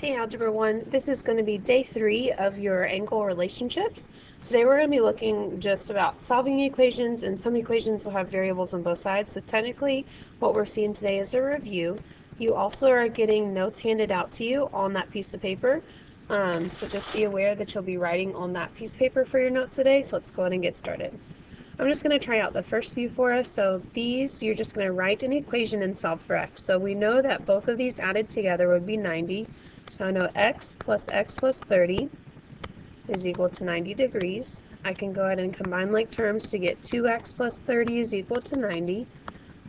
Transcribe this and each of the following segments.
Hey Algebra 1, this is going to be day 3 of your angle relationships. Today we're going to be looking just about solving equations, and some equations will have variables on both sides, so technically what we're seeing today is a review. You also are getting notes handed out to you on that piece of paper, so just be aware that you'll be writing on that piece of paper for your notes today, so let's go ahead and get started. I'm just going to try out the first few for us. So these, you're just going to write an equation and solve for x. So we know that both of these added together would be 90. So I know x plus 30 is equal to 90 degrees. I can go ahead and combine like terms to get 2x plus 30 is equal to 90,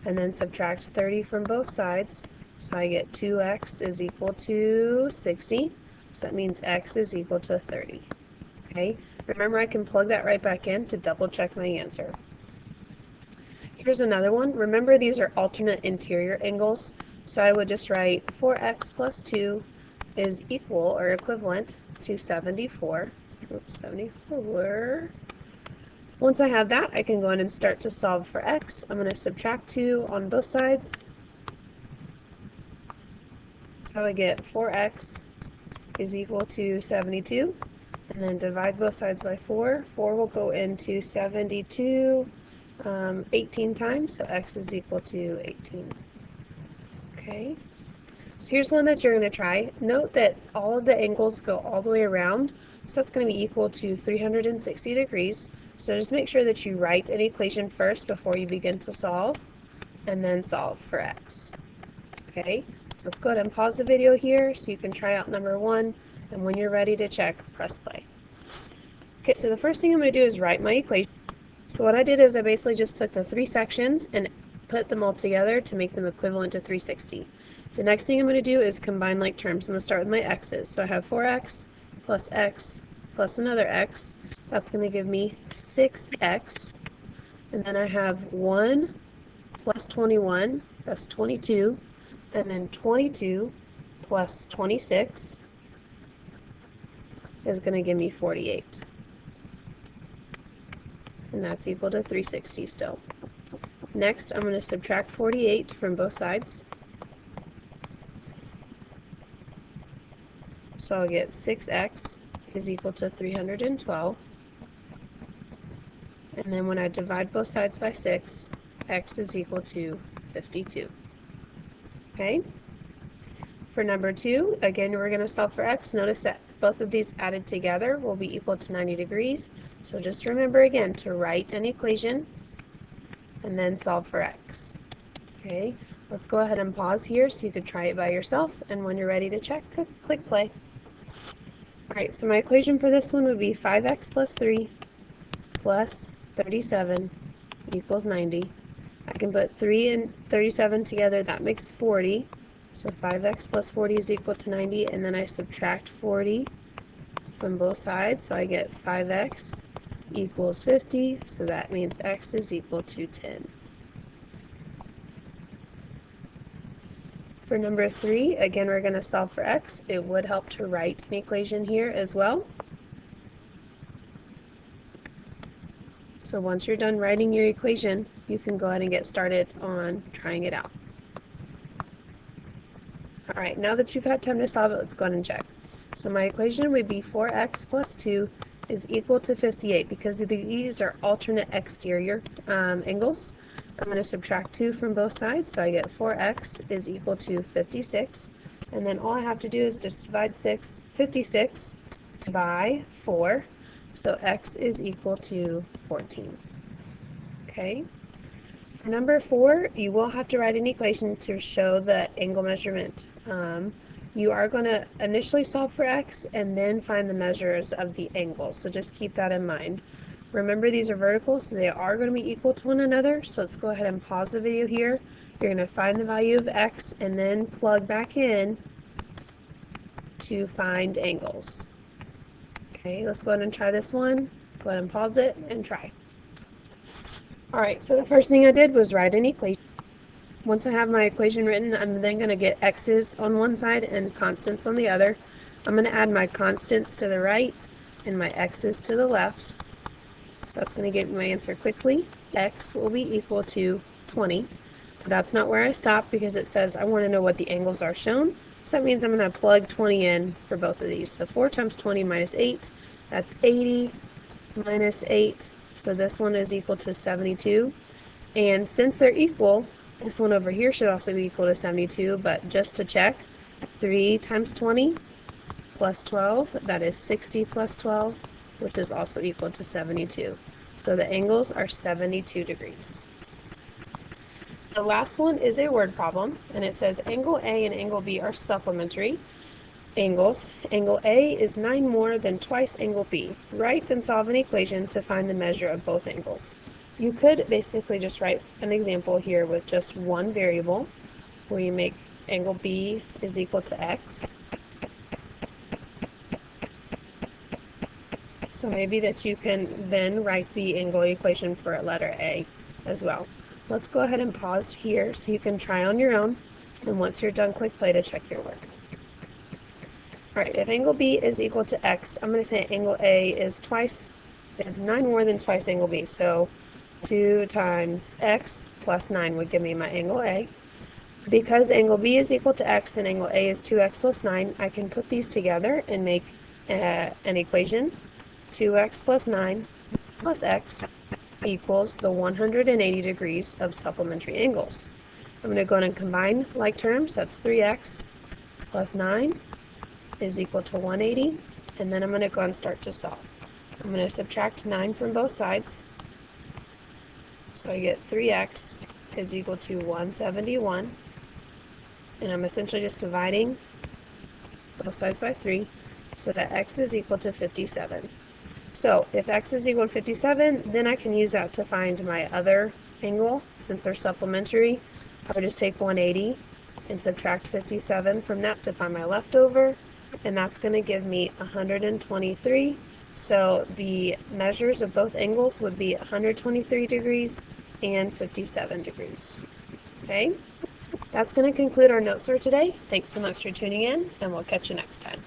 and then subtract 30 from both sides. So I get 2x is equal to 60. So that means x is equal to 30. Okay, remember I can plug that right back in to double check my answer. Here's another one. Remember these are alternate interior angles, so I would just write 4x plus 2 is equal or equivalent to 74. Oops, 74. Once I have that, I can go in and start to solve for x. I'm going to subtract 2 on both sides. So I get 4x is equal to 72. And then divide both sides by 4. 4 will go into 72 18 times, so x is equal to 18. Okay, so here's one that you're going to try. Note that all of the angles go all the way around, so that's going to be equal to 360 degrees. So just make sure that you write an equation first before you begin to solve, and then solve for x. Okay, so let's go ahead and pause the video here so you can try out number 1. And when you're ready to check, press play. Okay, so the first thing I'm going to do is write my equation. So what I did is I basically just took the 3 sections and put them all together to make them equivalent to 360. The next thing I'm going to do is combine like terms. I'm going to start with my x's. So I have 4x plus another x. That's going to give me 6x. And then I have 1 plus 21, that's 22. And then 22 plus 26 is going to give me 48. And that's equal to 360 still. Next, I'm going to subtract 48 from both sides. So I'll get 6x is equal to 312. And then when I divide both sides by 6, x is equal to 52. Okay? For number 2, again, we're going to solve for x. Notice that both of these added together will be equal to 90 degrees. So just remember again to write an equation and then solve for x. Okay, let's go ahead and pause here so you can try it by yourself, and when you're ready to check, click play. Alright, so my equation for this one would be 5x plus 3 plus 37 equals 90. I can put 3 and 37 together, that makes 40. So 5x plus 40 is equal to 90, and then I subtract 40 from both sides, so I get 5x equals 50, so that means x is equal to 10. For number 3, again, we're going to solve for x. It would help to write an equation here as well. So once you're done writing your equation, you can go ahead and get started on trying it out. Alright, now that you've had time to solve it, let's go ahead and check. So my equation would be 4x plus 2 is equal to 58. Because these are alternate exterior angles, I'm going to subtract 2 from both sides, so I get 4x is equal to 56. And then all I have to do is just divide 56 by 4, so x is equal to 14. Okay. For number 4, you will have to write an equation to show the angle measurement. You are going to initially solve for x and then find the measures of the angle, so just keep that in mind. Remember, these are vertical, so they are going to be equal to one another, so let's go ahead and pause the video here. You're going to find the value of x and then plug back in to find angles. Okay, let's go ahead and try this one. Go ahead and pause it and try. Alright, so the first thing I did was write an equation. Once I have my equation written, I'm then going to get x's on one side and constants on the other. I'm going to add my constants to the right and my x's to the left. So that's going to get me my answer quickly. X will be equal to 20. That's not where I stop because it says I want to know what the angles are shown. So that means I'm going to plug 20 in for both of these. So 4 times 20 minus 8, that's 80 minus 8. So this one is equal to 72. And since they're equal, this one over here should also be equal to 72, but just to check, 3 times 20 plus 12, that is 60 plus 12, which is also equal to 72. So the angles are 72 degrees. The last one is a word problem, and it says angle A and angle B are supplementary angles. Angle A is 9 more than twice angle B. Write and solve an equation to find the measure of both angles. You could basically just write an example here with just one variable, where you make angle B is equal to x. So maybe that you can then write the angle equation for a letter A as well. Let's go ahead and pause here so you can try on your own, and once you're done, click play to check your work. Alright, if angle B is equal to x, I'm going to say angle A is 9 more than twice angle B. So 2 times x plus 9 would give me my angle A. Because angle B is equal to x and angle A is 2x plus 9, I can put these together and make an equation. 2x plus 9 plus x equals the 180 degrees of supplementary angles. I'm going to go ahead and combine like terms. That's 3x plus 9 is equal to 180, and then I'm going to go and start to solve. I'm going to subtract 9 from both sides, so I get 3x is equal to 171, and I'm essentially just dividing both sides by 3, so that x is equal to 57. So if x is equal to 57, then I can use that to find my other angle. Since they're supplementary, I would just take 180 and subtract 57 from that to find my leftover, and that's going to give me 123. So the measures of both angles would be 123 degrees and 57 degrees. Okay, that's going to conclude our notes for today. Thanks so much for tuning in, and we'll catch you next time.